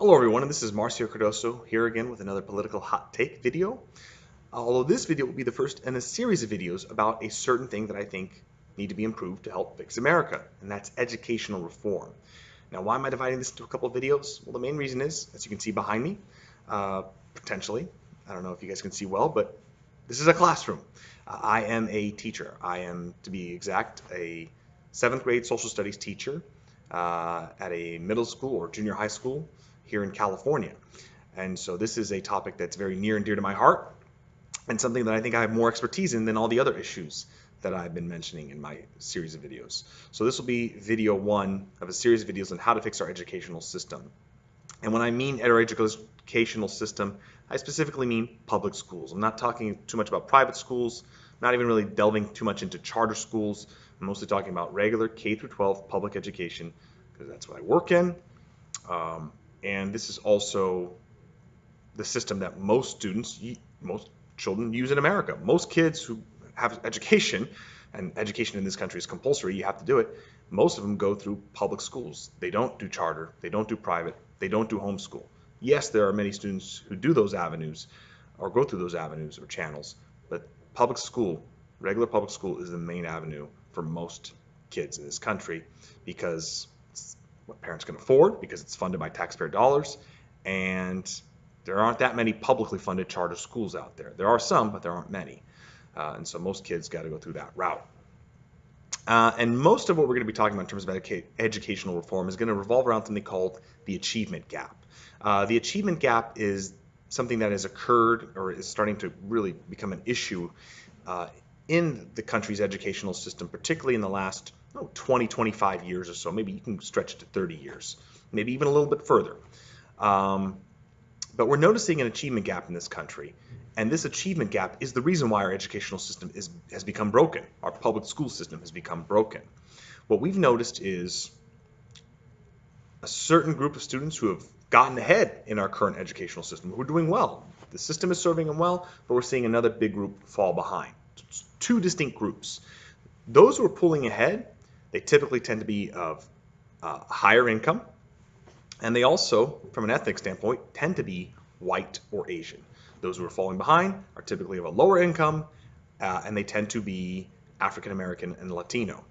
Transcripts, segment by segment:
Hello everyone, and this is Marcio Cardoso here again with another political hot take video. Although this video will be the first in a series of videos about a certain thing that I think need to be improved to help fix America, and that's educational reform. Now, why am I dividing this into a couple of videos? Well, the main reason is, as you can see behind me, potentially, I don't know if you guys can see well, but this is a classroom. I am a teacher. I am, to be exact, a 7th grade social studies teacher at a middle school or junior high school here in California. And so this is a topic that's very near and dear to my heart and something that I think I have more expertise in than all the other issues that I've been mentioning in my series of videos. So this will be video 1 of a series of videos on how to fix our educational system. And when I mean our educational system, I specifically mean public schools. I'm not talking too much about private schools, not even really delving too much into charter schools. I'm mostly talking about regular K through 12 public education because that's what I work in. And this is also the system that most students, most children use in America. Most kids who have education, and education in this country is compulsory, you have to do it, most of them go through public schools. They don't do charter, they don't do private, they don't do homeschool. Yes, there are many students who do those avenues or go through those avenues or channels, but public school, regular public school is the main avenue for most kids in this country because it's what parents can afford, because it's funded by taxpayer dollars, and there aren't that many publicly funded charter schools out there. There are some, but there aren't many. And so most kids got to go through that route. And most of what we're going to be talking about in terms of educational reform is going to revolve around something called the achievement gap. The achievement gap is something that has occurred or is starting to really become an issue in the country's educational system, particularly in the last 20, 25 years or so. Maybe you can stretch it to 30 years, maybe even a little bit further. But we're noticing an achievement gap in this country. And this achievement gap is the reason why our educational system has become broken. Our public school system has become broken. What we've noticed is a certain group of students who have gotten ahead in our current educational system, who are doing well. The system is serving them well, but we're seeing another big group fall behind. It's two distinct groups. Those who are pulling ahead, they typically tend to be of higher income, and they also, from an ethnic standpoint, tend to be white or Asian. Those who are falling behind are typically of a lower income, and they tend to be African American and Latino.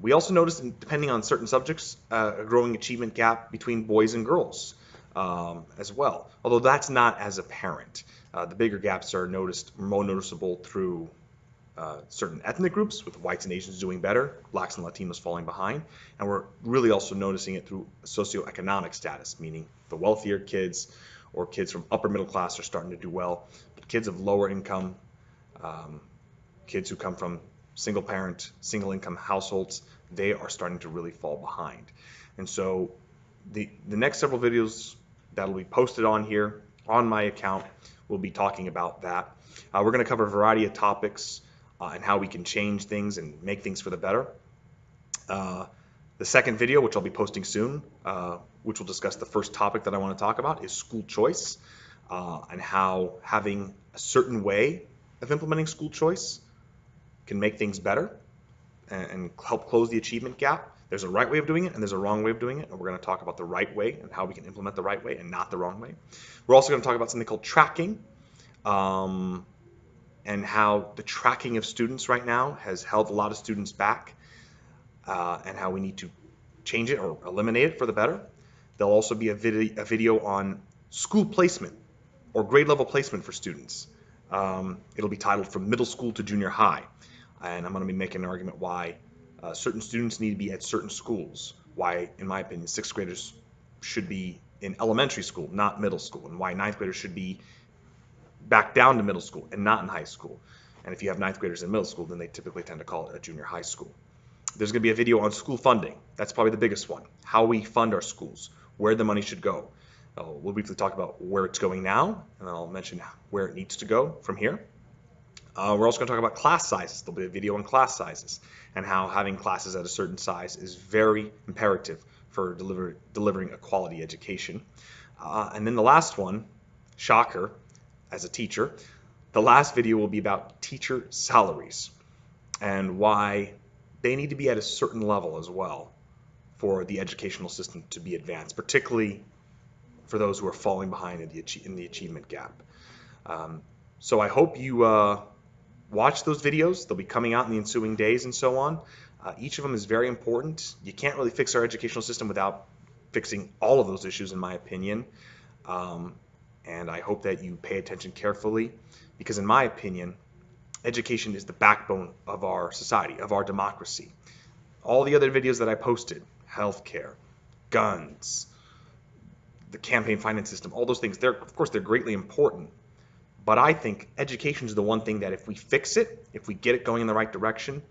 We also notice, depending on certain subjects, a growing achievement gap between boys and girls as well, although that's not as apparent. The bigger gaps are more noticeable through certain ethnic groups, with whites and Asians doing better, blacks and Latinos falling behind. And we're really also noticing it through socioeconomic status, meaning the wealthier kids or kids from upper middle class are starting to do well. But kids of lower income, kids who come from single parent, single income households, they are starting to really fall behind. And so the next several videos that'll be posted on here on my account will be talking about that. We're going to cover a variety of topics and how we can change things and make things for the better. The second video, which I'll be posting soon, which will discuss the first topic that I want to talk about, is school choice and how having a certain way of implementing school choice can make things better and help close the achievement gap. There's a right way of doing it and there's a wrong way of doing it, and we're going to talk about the right way and how we can implement the right way and not the wrong way. We're also going to talk about something called tracking, and how the tracking of students right now has held a lot of students back, and how we need to change it or eliminate it for the better. There'll also be a video on school placement or grade level placement for students. It'll be titled From Middle School to Junior High, and I'm going to be making an argument why certain students need to be at certain schools, why, in my opinion, 6th graders should be in elementary school, not middle school, and why 9th graders should be back down to middle school and not in high school. And if you have 9th graders in middle school, then they typically tend to call it a junior high school. There's going to be a video on school funding. That's probably the biggest one. How we fund our schools, where the money should go. We'll briefly talk about where it's going now, and I'll mention where it needs to go from here. We're also going to talk about class sizes. There'll be a video on class sizes and how having classes at a certain size is very imperative for delivering a quality education. And then the last one, shocker, as a teacher, the last video will be about teacher salaries and why they need to be at a certain level as well for the educational system to be advanced, particularly for those who are falling behind in the achievement gap. So I hope you watch those videos. They'll be coming out in the ensuing days and so on. Each of them is very important. You can't really fix our educational system without fixing all of those issues, in my opinion. And I hope that you pay attention carefully, because in my opinion, education is the backbone of our society, of our democracy. All the other videos that I posted, healthcare, guns, the campaign finance system, all those things, of course, they're greatly important. But I think education is the one thing that if we fix it, if we get it going in the right direction,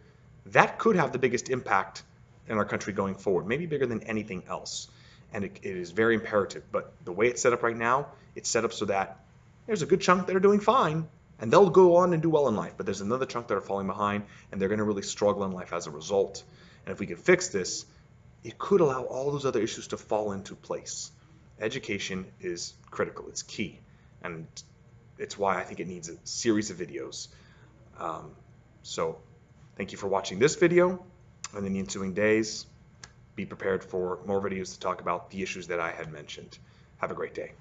that could have the biggest impact in our country going forward, maybe bigger than anything else. And it is very imperative. But the way it's set up right now, it's set up so that there's a good chunk that are doing fine, and they'll go on and do well in life. But there's another chunk that are falling behind, and they're going to really struggle in life as a result. And if we can fix this, it could allow all those other issues to fall into place. Education is critical. It's key. And it's why I think it needs a series of videos. So thank you for watching this video. And in the ensuing days, be prepared for more videos to talk about the issues that I had mentioned. Have a great day.